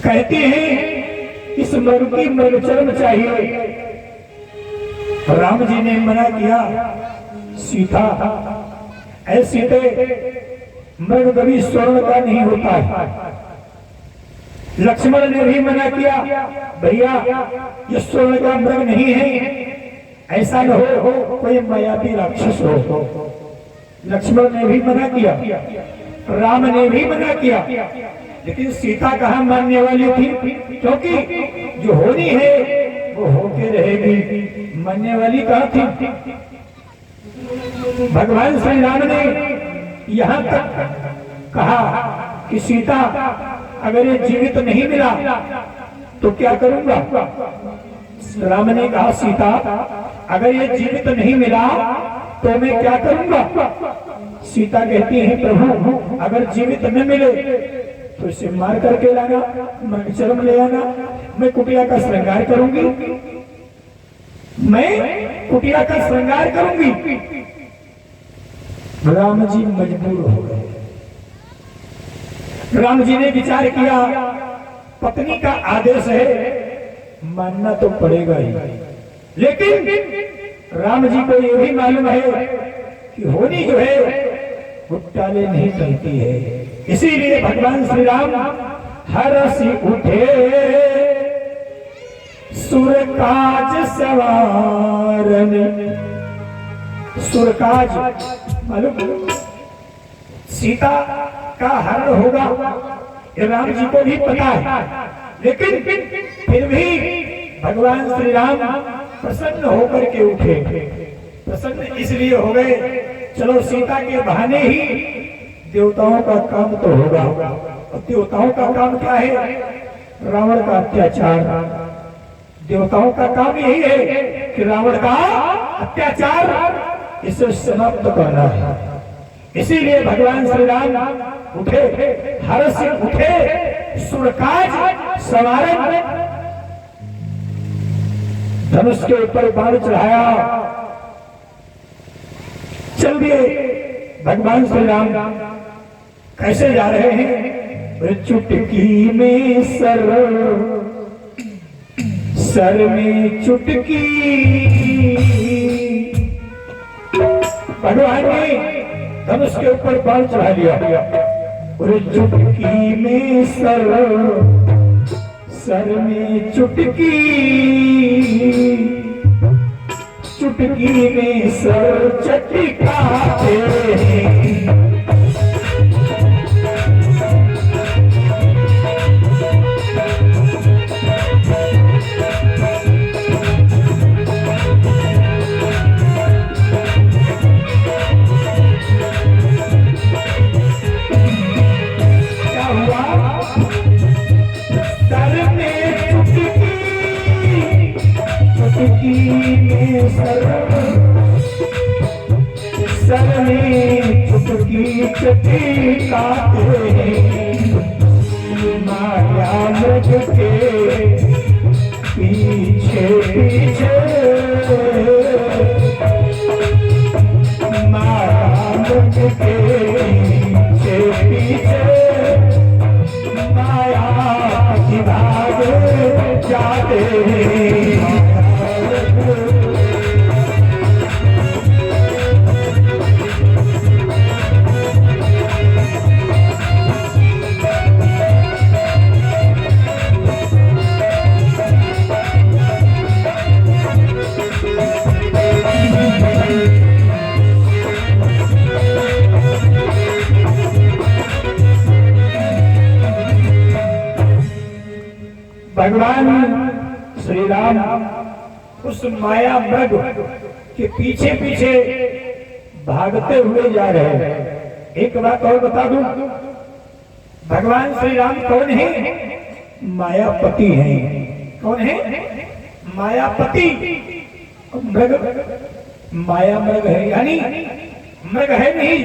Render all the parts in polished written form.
कहती हैं इस मृग की मृगचर्म चाहिए। राम जी ने मना किया, सीता ऐसी मृग कभी स्वर्ण का नहीं होता है। लक्ष्मण ने भी मना किया, भैया ये स्वर्ण का मृग नहीं है, ऐसा न हो कोई मायावी राक्षस हो। लक्ष्मण ने भी मना किया, राम ने भी मना किया, लेकिन सीता कहाँ मानने वाली थी, क्योंकि जो होनी है वो होके रहेगी, मानने वाली कहाँ थी। भगवान श्री राम ने यहाँ तक कहा कि सीता अगर ये जीवित नहीं मिला तो क्या करूंगा। राम ने कहा सीता अगर ये जीवित नहीं मिला तो मैं क्या करूंगा। सीता कहती है प्रभु अगर जीवित न मिले तो इसे मार करके लाना, मृगचर्म ले आना, मैं कुटिया का श्रृंगार करूंगी, मैं कुटिया का श्रृंगार करूंगी। राम जी मजबूर हो गए। राम जी ने विचार किया पत्नी का आदेश है, मानना तो पड़ेगा ही, लेकिन राम जी को यह भी मालूम है कि होनी जो है वो टाले नहीं चलती है। इसीलिए भगवान श्री राम हरसी उठे सुरकाज सवारन। सुरकाज मालूम सीता का हरण होगा, ये राम जी को भी पता है, लेकिन फिर भी भगवान श्री राम प्रसन्न होकर के उठे। प्रसन्न इसलिए हो गए चलो सीता के बहाने ही देवताओं का काम तो होगा। और देवताओं का काम क्या है, रावण का अत्याचार। देवताओं का काम यही है कि रावण का अत्याचार इसे समाप्त करना है। इसीलिए भगवान श्री राम उठे, हर्ष से उठे, सुरकाज सवारन, धनुष के ऊपर बाण चढ़ाया, चल दिए। भगवान श्री राम कैसे जा रहे हैं, चुटकी में सर में चुटकी। भगवान ने धनुष के ऊपर बाण चढ़ा लिया, और चुटकी में सर में चुटकी, चुटकी में सर चटकाते हैं। सर में चुटकी चटकाते हैं, माया मृग के पीछे पीछे, माया मृग के पीछे पीछे, माया की भाग जाते हैं। भगवान श्री राम उस माया मृग के पीछे पीछे भागते हुए जा रहे हैं। एक बात और बता दूं, भगवान श्री राम कौन है, मायापति हैं। कौन है, मायापति। मृग माया मृग है, यानी मृग है नहीं,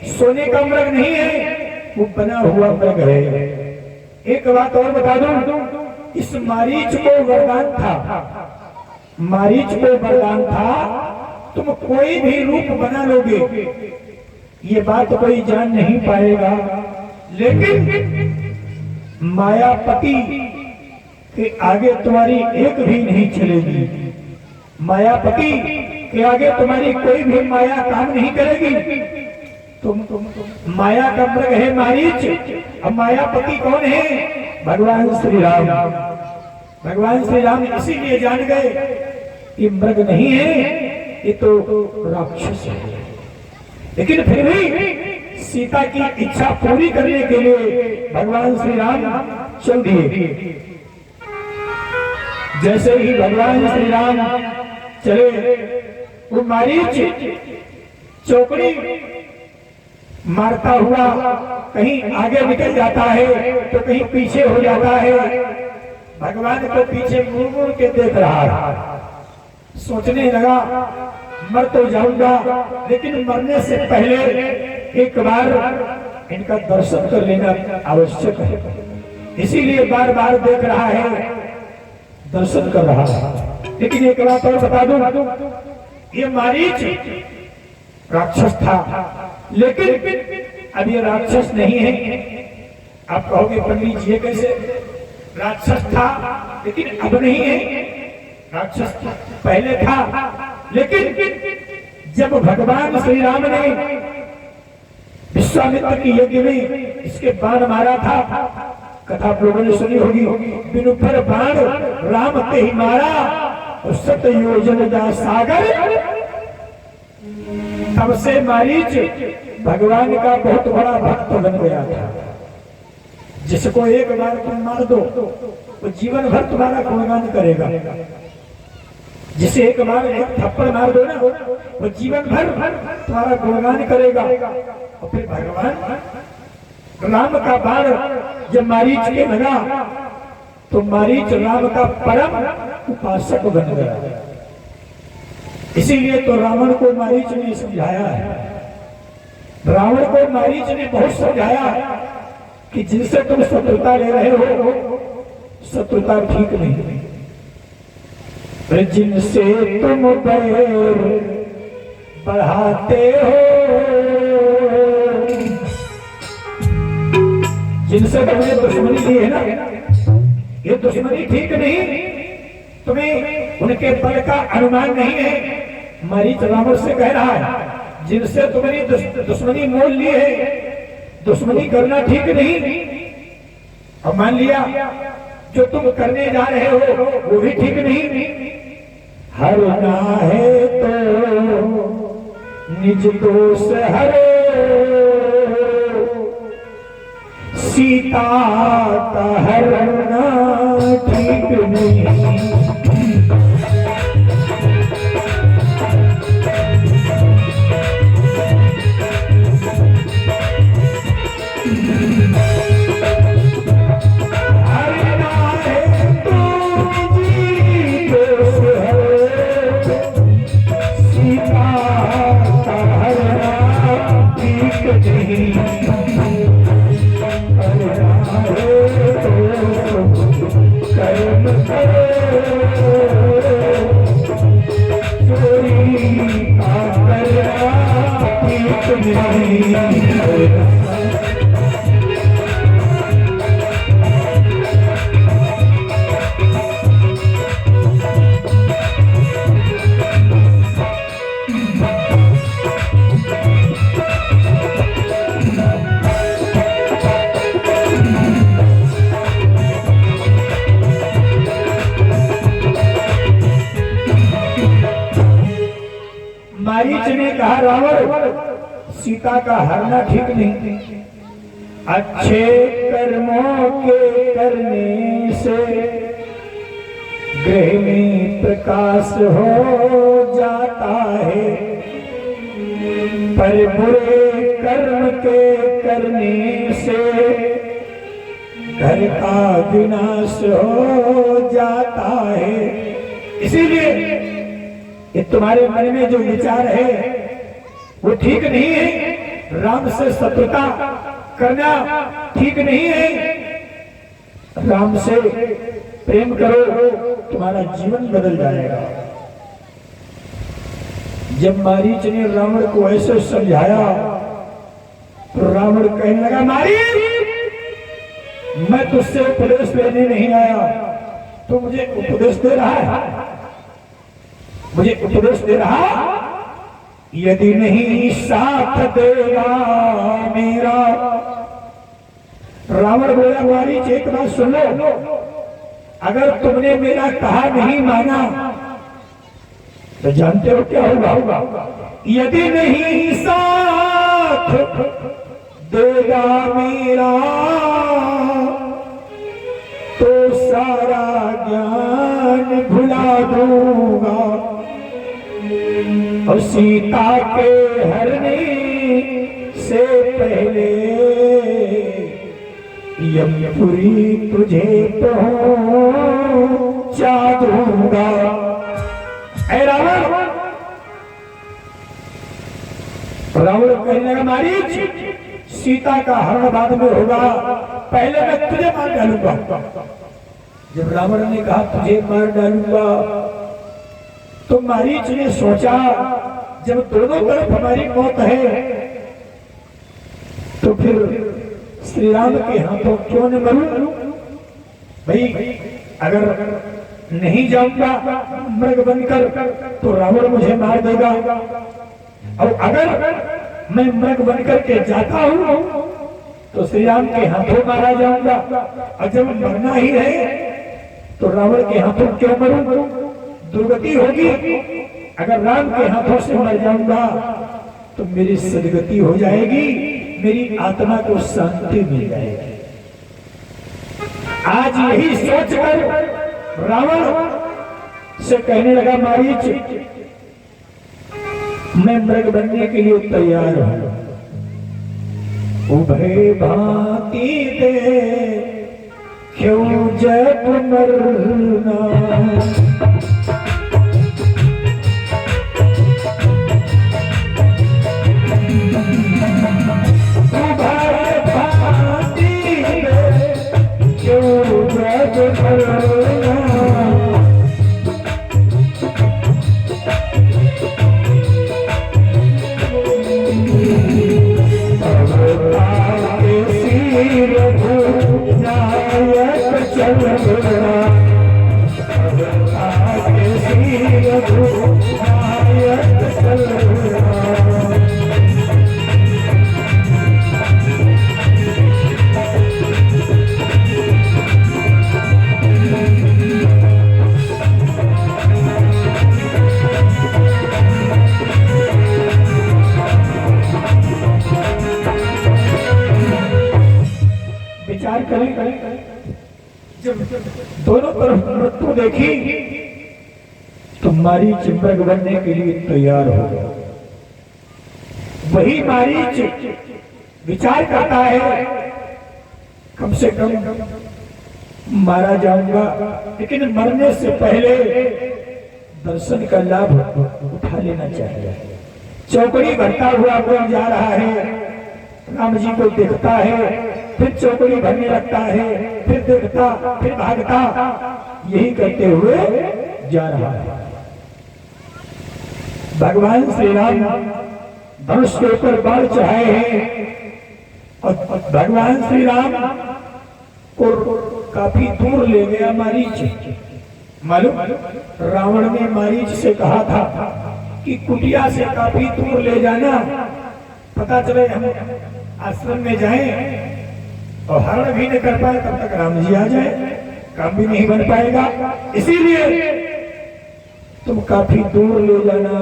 सोने का मृग नहीं है, वो बना हुआ मृग है। एक बात और बता दूं, इस मारीच को वरदान था, मारीच को वरदान था तुम कोई भी रूप बना लोगे, ये बात कोई जान नहीं पाएगा, लेकिन मायापति के आगे तुम्हारी एक भी नहीं चलेगी। मायापति के आगे तुम्हारी कोई भी माया काम नहीं करेगी। तुम माया का मृग है मारीच। अब मायापति कौन है? भगवान श्री राम। भगवान श्री राम इसीलिए जान गए ये मृग नहीं है, ये तो राक्षस है। लेकिन फिर भी सीता की इच्छा पूरी करने के लिए भगवान श्री राम चल दिए। जैसे ही भगवान श्री राम चले, वो मारीच चौकड़ी मारता हुआ कहीं आगे निकल जाता है तो कहीं पीछे हो जाता है। भगवान को पीछे मुड़ मुड़ के देख रहा है। सोचने लगा मर तो जाऊंगा, लेकिन मरने से पहले एक बार इनका दर्शन कर लेना आवश्यक है। इसीलिए बार बार देख रहा है, दर्शन कर रहा है। लेकिन एक बात और बता दूं, ये मारीच राक्षस था, लेकिन अब ये राक्षस नहीं है। आप कहोगे पंडित जी कैसे? राक्षस था लेकिन अब नहीं है। राक्षस पहले था, लेकिन जब भगवान श्री राम ने विश्वामित्र की यज्ञ में इसके बाण मारा था, कथा आप लोगों ने सुनी होगी, बिनु पर बाण राम ते ही मारा और सत योजन जा सागर। तब से मारीच भगवान का बहुत बड़ा भक्त बन गया था। जिसको एक बार तुम मार दो वो जीवन भर तुम्हारा गुणगान करेगा। जिसे एक बार एक थप्पड़ मार दो ना, वो जीवन भर तुम्हारा गुणगान करेगा। और फिर भगवान राम का बाण जब मारीच के लगा तो मारीच राम का परम उपासक बन गया। इसीलिए तो रावण को मारीच ने समझाया है। रावण को मारीच ने बहुत समझाया कि जिनसे तुम शत्रुता ले रहे हो, शत्रुता ठीक नहीं। जिनसे तुम बैर बढ़ाते हो, जिनसे तुमने दुश्मनी ली है ना, ये दुश्मनी ठीक नहीं। तुम्हें उनके बल का अनुमान नहीं है। मारीच रावण से कह रहा है, जिनसे तुम्हारी दुश्मनी मोल ली है, दुश्मनी करना ठीक नहीं। और मान लिया जो तुम करने जा रहे हो वो भी ठीक नहीं। हर ना है तो निज दोष हरे, सीता का हरना ठीक नहीं। मारीच ने कहा, रावण सीता का हरना ठीक नहीं। अच्छे कर्मों के करने से गृह में प्रकाश हो जाता है, पर बुरे कर्म के करने से घर का विनाश हो जाता है। इसीलिए ये तुम्हारे मन में जो विचार है वो ठीक नहीं है। राम से शत्रुता करना ठीक नहीं है। राम से प्रेम करो, तुम्हारा जीवन बदल जाएगा। जब मारीच ने रावण को ऐसे समझाया तो रावण कहने लगा, मारीच मैं तुझसे उपदेश लेने नहीं आया, तू मुझे उपदेश दे रहा है, मुझे उपदेश दे रहा। यदि नहीं साथ देगा मेरा, रावण बोला मारीच एक बात सुन लो, अगर तुमने मेरा कहा नहीं माना तो जानते हो क्या होगा? यदि नहीं साथ देगा मेरा तो सारा ज्ञान भुला दूंगा, और सीता के हरने से पहले यमपुरी तुझे पहुंचा दूंगा। ऐ रावण, रावण कहने लगा मारीच, सीता का हरण बाद में होगा, पहले मैं तुझे मार डालूंगा। जब रावण ने कहा तुझे मार डालूंगा, तो मारीच ने सोचा जब दोनों तरफ हमारी मौत है तो फिर श्री राम के हाथों क्यों न मरूं? भाई अगर नहीं जाऊंगा मृग बनकर तो रावण मुझे मार देगा, और अगर मैं मृग बनकर के जाता हूं तो श्री राम के हाथों मारा जाऊंगा, और जब मरना ही है तो रावण के हाथों क्यों मरूं? दुर्गति होगी। अगर राम के हाथों से मर जाऊंगा तो मेरी सदगति हो जाएगी, मेरी आत्मा को शांति मिल जाएगी। आज यही सोचकर रावण से कहने लगा मारीच, मैं मृग बनने के लिए तैयार हूं, उभय भांति दे क्यों जब मरना, उभय भांति दे क्यों जब मरना, विचार करें, जब दोनों तरफ मृत्यु देखी तो मारीच मृग बनने के लिए तैयार हो गया। वही मारीच विचार करता है कम से कम मारा जाऊंगा, लेकिन मरने से पहले दर्शन का लाभ उठा लेना चाहिए। चौकड़ी भरता हुआ कोई जा रहा है, राम जी को देखता है, फिर चौकड़ी भरने लगता है, फिर देखता, फिर भागता, यही करते हुए जा रहा है। भगवान श्री राम धनुष के ऊपर बाण चढ़ाए हैं, और भगवान श्री राम को काफी दूर ले गया मारीच। मालूम, रावण ने मारीच से कहा था कि कुटिया से काफी दूर ले जाना, पता चले हम आश्रम में जाएं और हरण भी नहीं कर पाए, तब तक राम जी आ जाए, काम भी नहीं बन पाएगा, इसीलिए तुम काफी दूर ले जाना,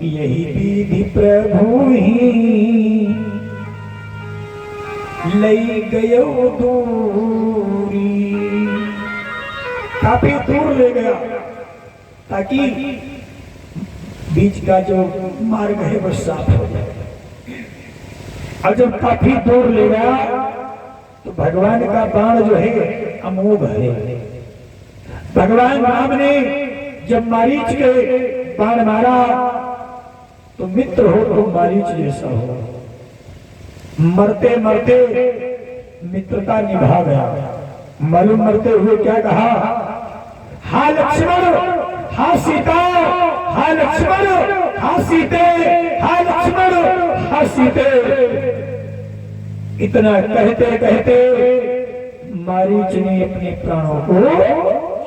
यही विधि प्रभु ही लई गयो दूरी। काफी दूर ले गया ताकि बीच का जो मार्ग है वो साफ हो जाए। और जब काफी दूर ले गया तो भगवान का बाण जो है अमोघ है। भगवान राम ने जब मारीच के बाण मारा तो मित्र हो तो मारीच जैसा हो, मरते मरते मित्रता निभा गया। मालूम मरते हुए क्या कहा? हा लक्ष्मण, हा सीता, हा लक्ष्मण, हा सीते, हा लक्ष्मण, हा सीते। इतना कहते कहते मारीच ने अपने प्राणों को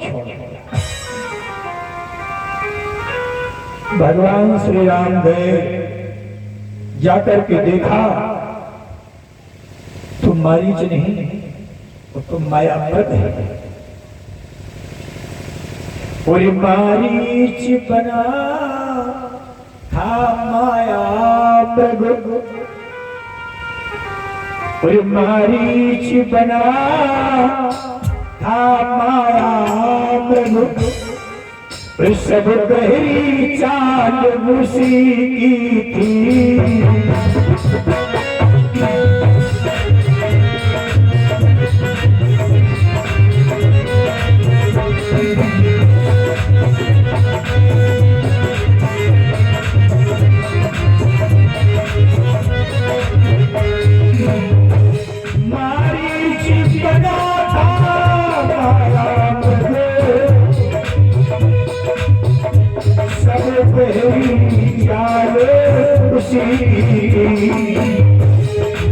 छोड़ दिया। भगवान श्री राम गए, जाकर के देखा तुम मारीच नहीं, तुम माया व्रत है। और मारीच बना था माया प्रभु, और मारीच बना था माया प्रभु, सब गहरी चाल उसी की थी।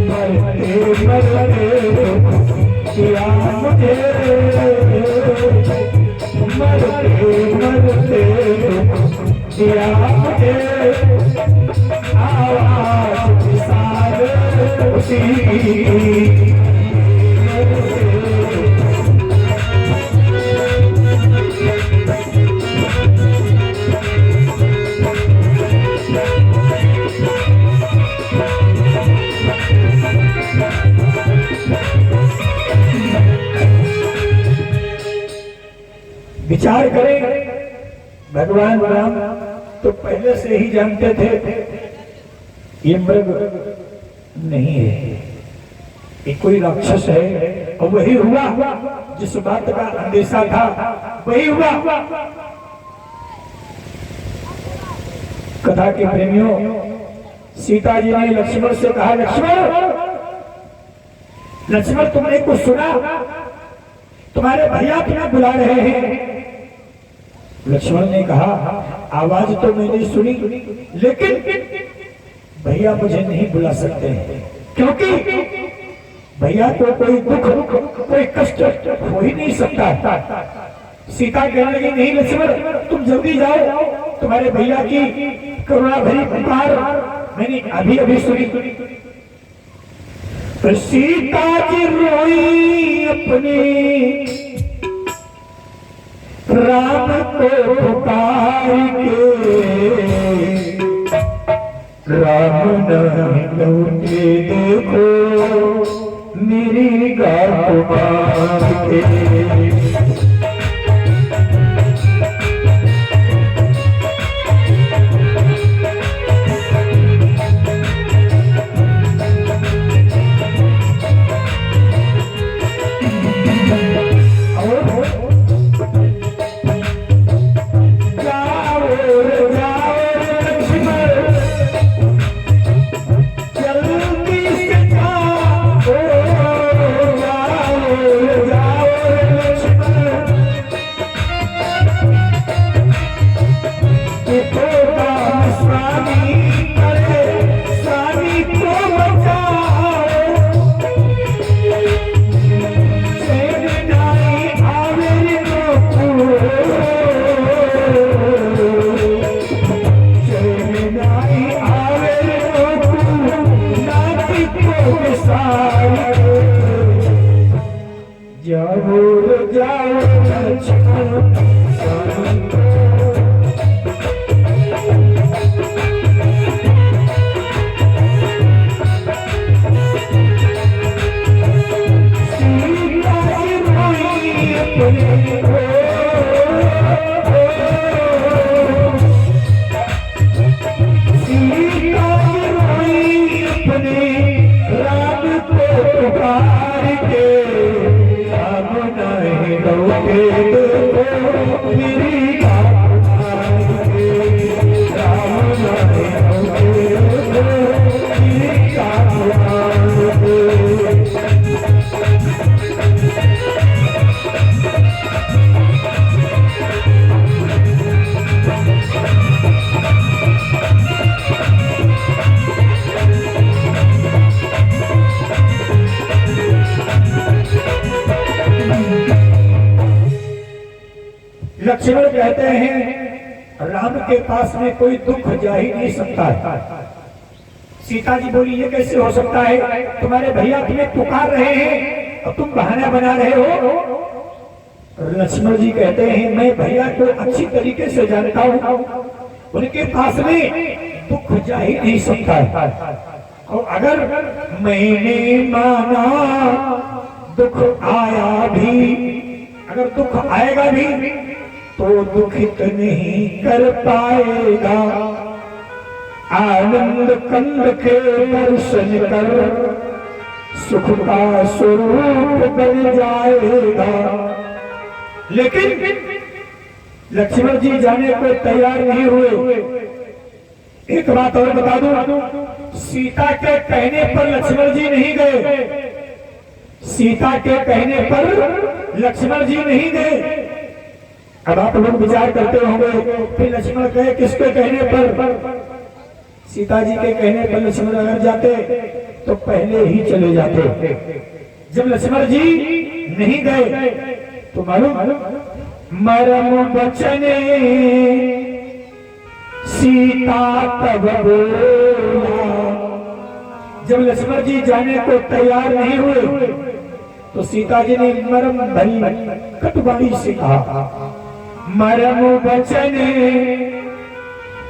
मरते मरते किया मुझे, मरते मरते किया मुझे, आवाज सारे उसी। विचार करें, भगवान राम तो पहले से ही जानते थे ये मृग नहीं है, ये कोई राक्षस है। और वही हुआ जिस बात का अंदेशा था, वही हुआ। कथा के प्रेमियों, सीता जी ने लक्ष्मण से कहा, लक्ष्मण लक्ष्मण तुमने कुछ सुना? तुम्हारे भैया तुम्हें बुला रहे हैं। लक्ष्मण ने कहा, आवाज तो मैंने सुनी, लेकिन भैया मुझे नहीं बुला सकते, क्योंकि भैया को कोई दुख कोई कष्ट हो ही नहीं सकता। सीता कहने लगी, नहीं लक्ष्मण तुम जल्दी जाओ, तुम्हारे भैया की करुणा भरी पुकार मैंने अभी अभी सुनी। सीता जी रोई अपने राम को पुकार के, राम नहीं लौटे देखो मेरी गात मार के। लक्ष्मण कहते हैं राम के पास में कोई दुख जा ही नहीं सकता है। सीता जी बोली ये कैसे हो सकता है, तुम्हारे भैया तुम्हें पुकार रहे हैं और तुम बहाना बना रहे हो। लक्ष्मण जी कहते हैं मैं भैया को अच्छी तरीके से जानता हूँ, उनके पास में दुख जा ही नहीं सकता है। और अगर मैंने माना दुख आया भी, अगर दुख आएगा भी तो दुखित नहीं कर पाएगा। आनंद कंद के दर्शन कर सुख का स्वरूप बन जाएगा। लेकिन लक्ष्मण जी जाने को तैयार नहीं हुए। एक बात और बता दूं, सीता के कहने पर लक्ष्मण जी नहीं गए। सीता के कहने पर लक्ष्मण जी नहीं गए। अब आप लोग विचार करते होंगे कि लक्ष्मण गए किसके कहने पर? सीता जी के कहने पर लक्ष्मण अगर जाते तो पहले ही चले जाते। जब लक्ष्मण जी नहीं गए तो मालूम मरम बचने सीता तब बोला। जब लक्ष्मण जी जाने को तैयार नहीं हुए तो सीता जी ने मरम भरी कटुवाणी से कहा, मरम बचने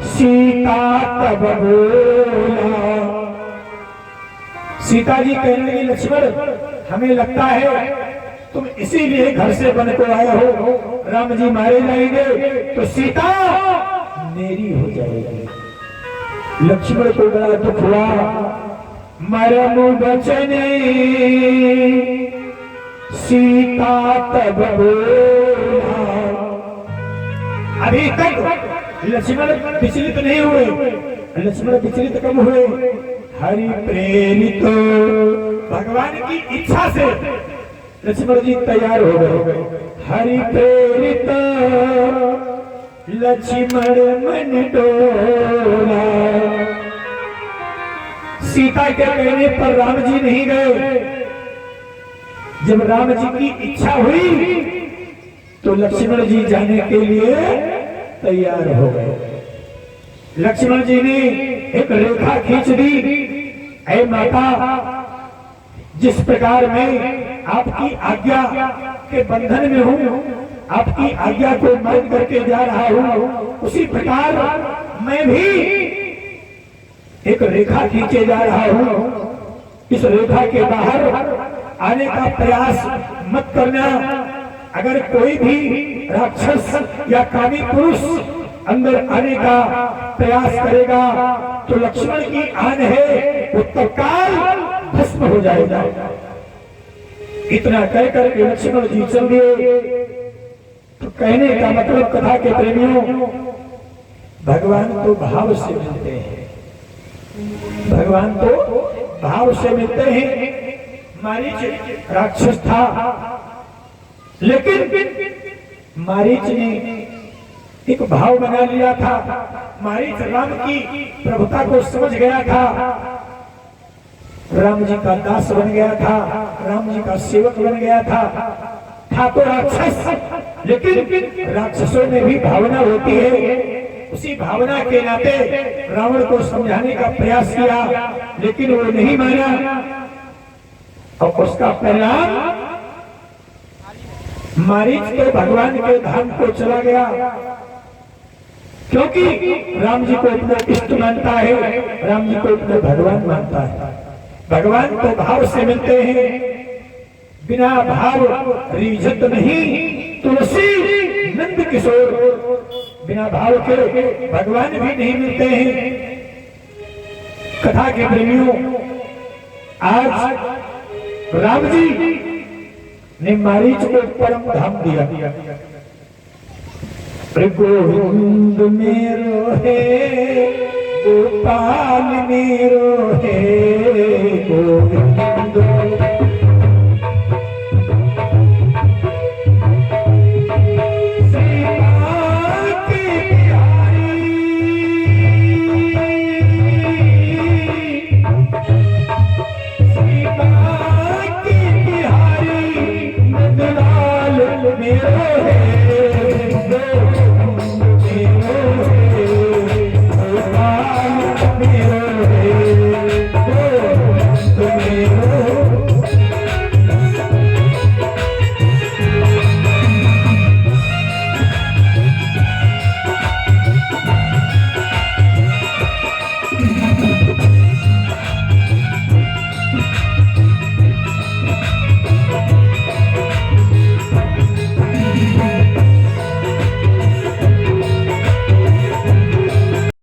सीता तब बोला। सीता जी कहने लगी लक्ष्मण हमें लगता है तुम इसीलिए घर से बन को आए हो, राम जी मारे जाएंगे तो सीता मेरी हो जाएगी। लक्ष्मण को बड़ा दुख हुआ। मरम बचने सीता तब बोला। अभी तक लक्ष्मण विचलित नहीं हुए। लक्ष्मण विचलित कब हुए? हरि प्रेरित भगवान की इच्छा से लक्ष्मण जी तैयार हो गए। हरि प्रेरित लक्ष्मण मन डोला। सीता के कहने पर राम जी नहीं गए। जब राम जी की इच्छा हुई तो लक्ष्मण जी जाने के लिए तैयार हो गए। लक्ष्मण जी ने एक रेखा खींच दी, ऐ माता जिस प्रकार मैं आपकी आज्ञा के बंधन में हूँ, आपकी आज्ञा को मान करके जा रहा हूँ, उसी प्रकार मैं भी एक रेखा खींचे जा रहा हूँ। इस रेखा के बाहर आने का प्रयास मत करना। अगर कोई भी राक्षस या कामी पुरुष अंदर आने का प्रयास करेगा तो लक्ष्मण की आन है वो तत्काल भस्म हो जाएगा। इतना कहकर के लक्ष्मण जी चल दिए। तो कहने का मतलब कथा के प्रेमियों, भगवान तो भाव से मिलते हैं, भगवान तो भाव से मिलते हैं। मारीच राक्षस था, लेकिन मारीच ने एक भाव बना लिया था। मारीच राम की प्रभुता को समझ गया था, राम जी का दास बन गया था, राम जी का सेवक बन गया था तो राक्षस, लेकिन राक्षसों में भी भावना होती है। उसी भावना के नाते रावण को समझाने का प्रयास किया, लेकिन वो नहीं माना और उसका परिणाम मारीच तो भगवान के धाम को चला गया। क्योंकि राम जी को अपना इष्ट मानता है, राम जी को अपना भगवान मानता है। भगवान तो भाव से मिलते हैं, बिना भाव रीझत नहीं तुलसी नंद किशोर। बिना भाव के भगवान भी नहीं मिलते हैं। कथा के प्रेमियों, आज राम जी ने मारीच को परम धाम दिया। गोविंद मेरो है, गोपाल मेरो है, गोविंद मेरो है। दो